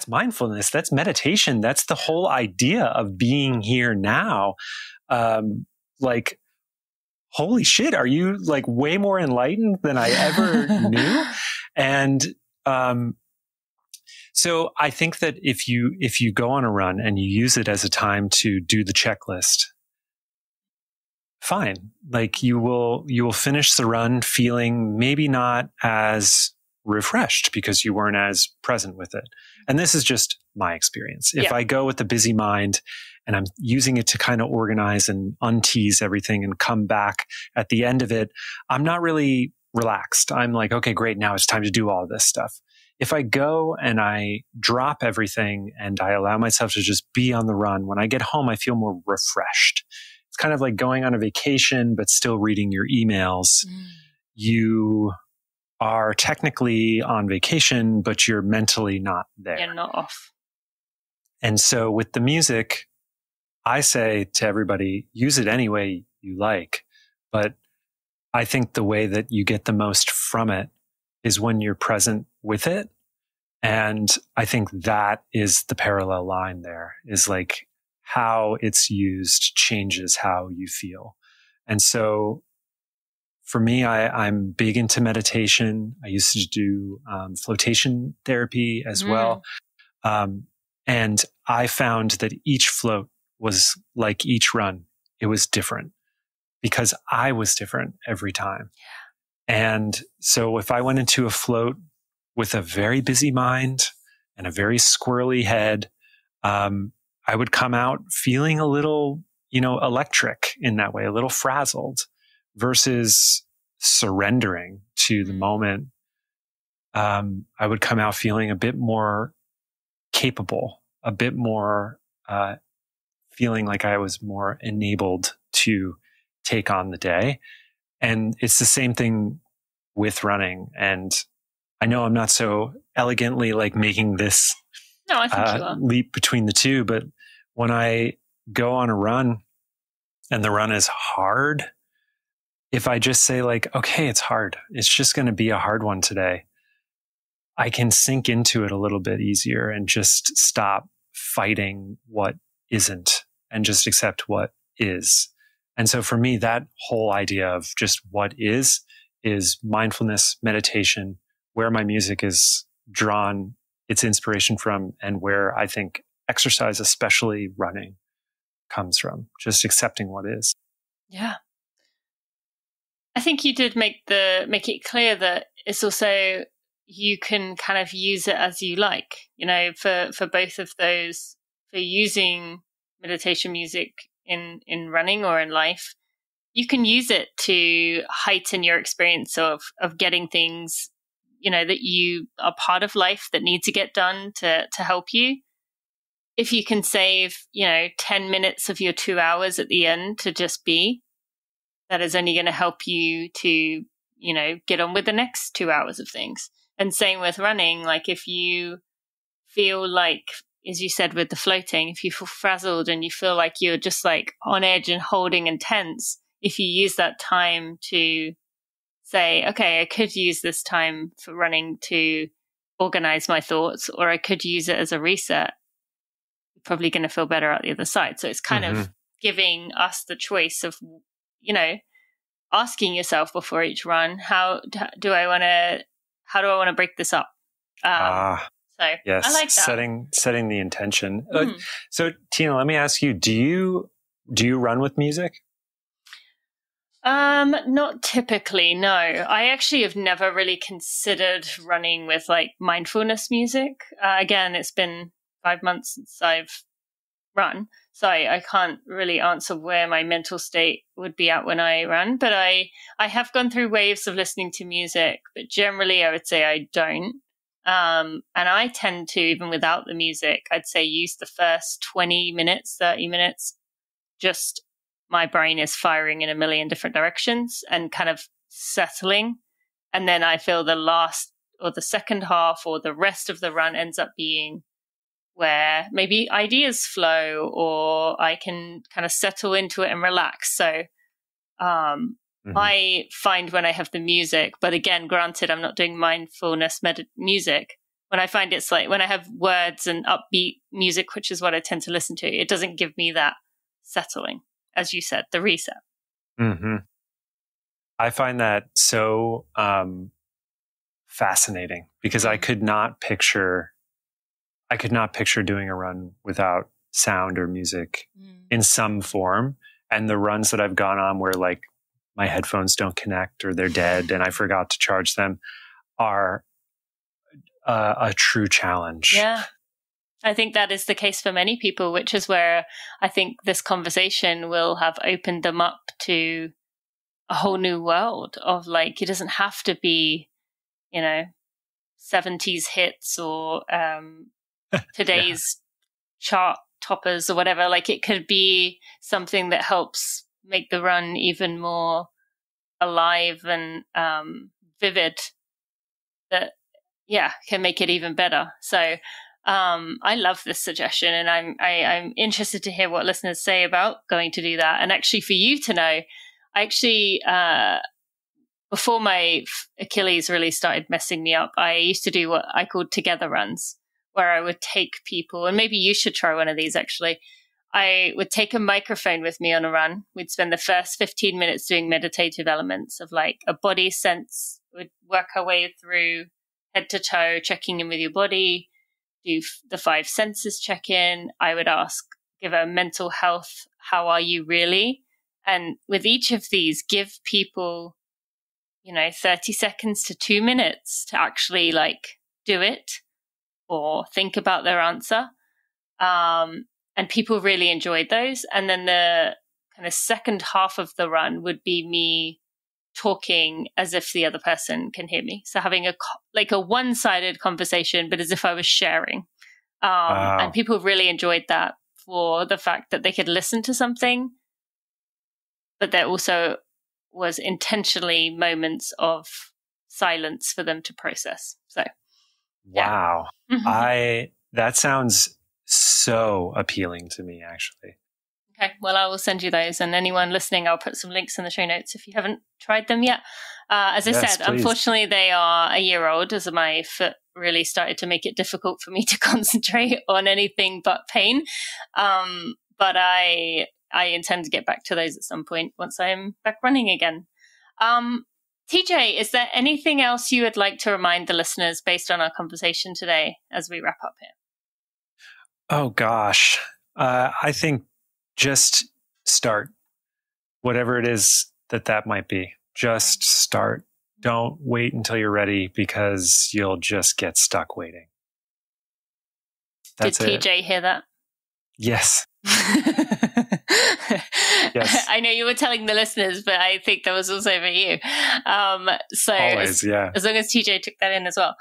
mindfulness. That's meditation. That's the whole idea of being here now. Like, holy shit, are you like way more enlightened than I ever knew? And so I think that if you go on a run and you use it as a time to do the checklist, fine. Like you will finish the run feeling maybe not as refreshed because you weren't as present with it. And this is just my experience. If I go with a busy mind and I'm using it to kind of organize and untease everything and come back at the end of it, I'm not really relaxed. I'm like, okay, great. Now it's time to do all of this stuff. If I go and I drop everything and I allow myself to just be on the run, when I get home, I feel more refreshed. It's kind of like going on a vacation, but still reading your emails. You are technically on vacation, but you're mentally not there. You're not off. And so with the music, I say to everybody, use it any way you like. But I think the way that you get the most from it is when you're present with it. And I think that is the parallel line there, is like how it's used changes how you feel. And so for me, I'm big into meditation. I used to do flotation therapy as well. And I found that each float was like each run. It was different because I was different every time. And so if I went into a float with a very busy mind and a very squirrely head, I would come out feeling a little, electric in that way, a little frazzled, versus surrendering to the moment. I would come out feeling a bit more capable, a bit more feeling like I was more enabled to take on the day. And it's the same thing with running. And I know I'm not so elegantly like making this I think you are. Leap between the two, but when I go on a run and the run is hard, if I just say like, okay, it's hard, it's just going to be a hard one today, I can sink into it a little bit easier and just stop fighting what isn't and just accept what is. And so for me, that whole idea of just what is mindfulness, meditation, where my music is drawn its inspiration from, and where I think exercise, especially running, comes from, just accepting what is. Yeah. I think you did make it clear that it's also, you can kind of use it as you like, for both of those, for using meditation music in running or in life. You can use it to heighten your experience of getting things, that you are part of life that need to get done to help you. if you can save, 10 minutes of your 2 hours at the end to just be, that is only going to help you to, get on with the next 2 hours of things. And same with running. Like if you feel like, as you said with the floating, if you feel frazzled and you feel like you're just like on edge and holding and tense, if you use that time to say, okay, I could use this time for running to organize my thoughts, or I could use it as a reset, you're probably going to feel better at the other side. So it's kind of giving us the choice of, asking yourself before each run, how do I want to break this up? So yes, I like that. Setting the intention. So Tina, let me ask you, do you run with music? Not typically, no. I actually have never really considered running with like mindfulness music. Again, it's been 5 months since I've run, so I can't really answer where my mental state would be at when I run, but I have gone through waves of listening to music, but generally I would say I don't. And I tend to, even without the music, I'd say use the first 20 minutes, 30 minutes, just my brain is firing in a million different directions and kind of settling. And then I feel the last or the second half or the rest of the run ends up being where maybe ideas flow or I can kind of settle into it and relax. So I find when I have the music, but again, granted, I'm not doing mindfulness music. When I find it's like when I have words and upbeat music, which is what I tend to listen to, it doesn't give me that settling, as you said, the reset. I find that so fascinating because I could not picture doing a run without sound or music in some form. And the runs that I've gone on where like my headphones don't connect or they're dead and I forgot to charge them are a true challenge. Yeah. I think that is the case for many people, which is where I think this conversation will have opened them up to a whole new world of like, it doesn't have to be, 70s hits or today's chart toppers or whatever. Like it could be something that helps make the run even more alive and vivid that, can make it even better. So I love this suggestion, and I'm interested to hear what listeners say about going to do that. And actually, for you to know, I actually before my Achilles really started messing me up, I used to do what I called together runs, where I would take people, and maybe you should try one of these. Actually, I would take a microphone with me on a run. We'd spend the first 15 minutes doing meditative elements of like a body sense. We'd work our way through head to toe, checking in with your body. Do the 5 senses check in. I would give a mental health, how are you really? And with each of these, give people, 30 seconds to 2 minutes to actually like do it or think about their answer. And people really enjoyed those. And then the kind of second half of the run would be me talking as if the other person can hear me. So having a one-sided conversation, but as if I was sharing. Wow. And people really enjoyed that for the fact that they could listen to something, but there also was intentionally moments of silence for them to process. So, wow. That sounds so appealing to me, actually. Okay, well, I will send you those. And anyone listening, I'll put some links in the show notes if you haven't tried them yet. As I said, please. Unfortunately, they are a year old as my foot really started to make it difficult for me to concentrate on anything but pain. But I intend to get back to those at some point once I'm back running again. TJ, is there anything else you would like to remind the listeners based on our conversation today as we wrap up here? Oh, gosh. I think just start. Whatever it is that might be. Just start. Don't wait until you're ready because you'll just get stuck waiting. That's Did TJ hear that? Yes. Yes. I know you were telling the listeners, but I think that was also for you. So Always, yeah. As long as TJ took that in as well.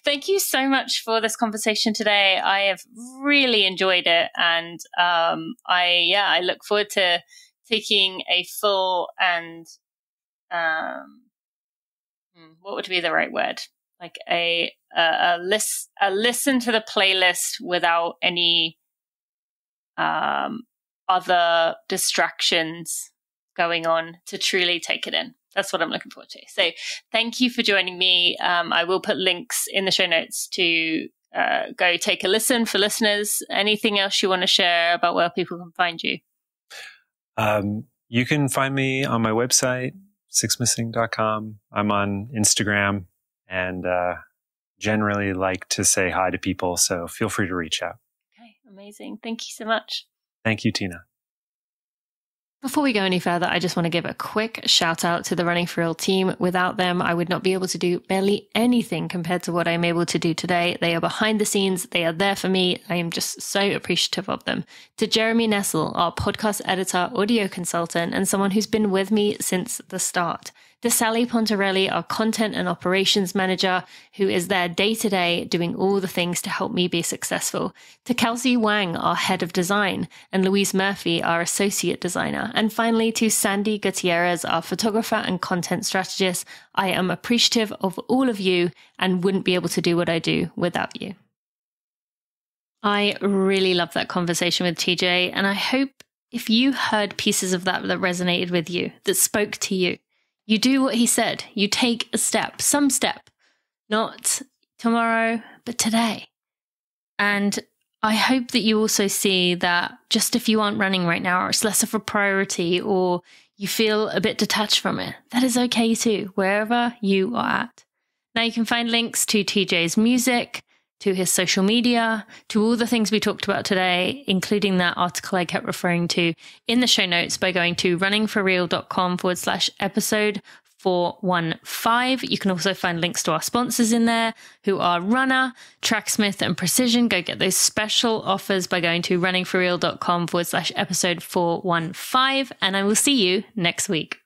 Thank you so much for this conversation today. I have really enjoyed it. And I look forward to taking a full and what would be the right word? Like a listen to the playlist without any other distractions going on to truly take it in. That's what I'm looking forward to. So thank you for joining me. I will put links in the show notes to go take a listen for listeners. Anything else you want to share about where people can find you? You can find me on my website, sixmissing.com. I'm on Instagram and generally like to say hi to people. So feel free to reach out. Okay, amazing. Thank you so much. Thank you, Tina. Before we go any further, I just want to give a quick shout out to the Running for Real team. Without them, I would not be able to do barely anything compared to what I'm able to do today. They are behind the scenes. They are there for me. I am just so appreciative of them. To Jeremy Nessel, our podcast editor, audio consultant, and someone who's been with me since the start. To Sally Pontarelli, our content and operations manager, who is there day to day doing all the things to help me be successful. To Kelsey Wang, our head of design, and Louise Murphy, our associate designer. And finally, to Sandy Gutierrez, our photographer and content strategist. I am appreciative of all of you and wouldn't be able to do what I do without you. I really love that conversation with TJ, and I hope if you heard pieces of that resonated with you, that spoke to you, you do what he said. You take a step, some step, not tomorrow, but today. And I hope that you also see that just if you aren't running right now, or it's less of a priority, or you feel a bit detached from it, that is okay too, wherever you are at. Now you can find links to TJ's music, to his social media, to all the things we talked about today, including that article I kept referring to in the show notes by going to runningforreal.com/episode 415. You can also find links to our sponsors in there, who are Runna, Tracksmith, and Precision. Go get those special offers by going to runningforreal.com/episode 415. And I will see you next week.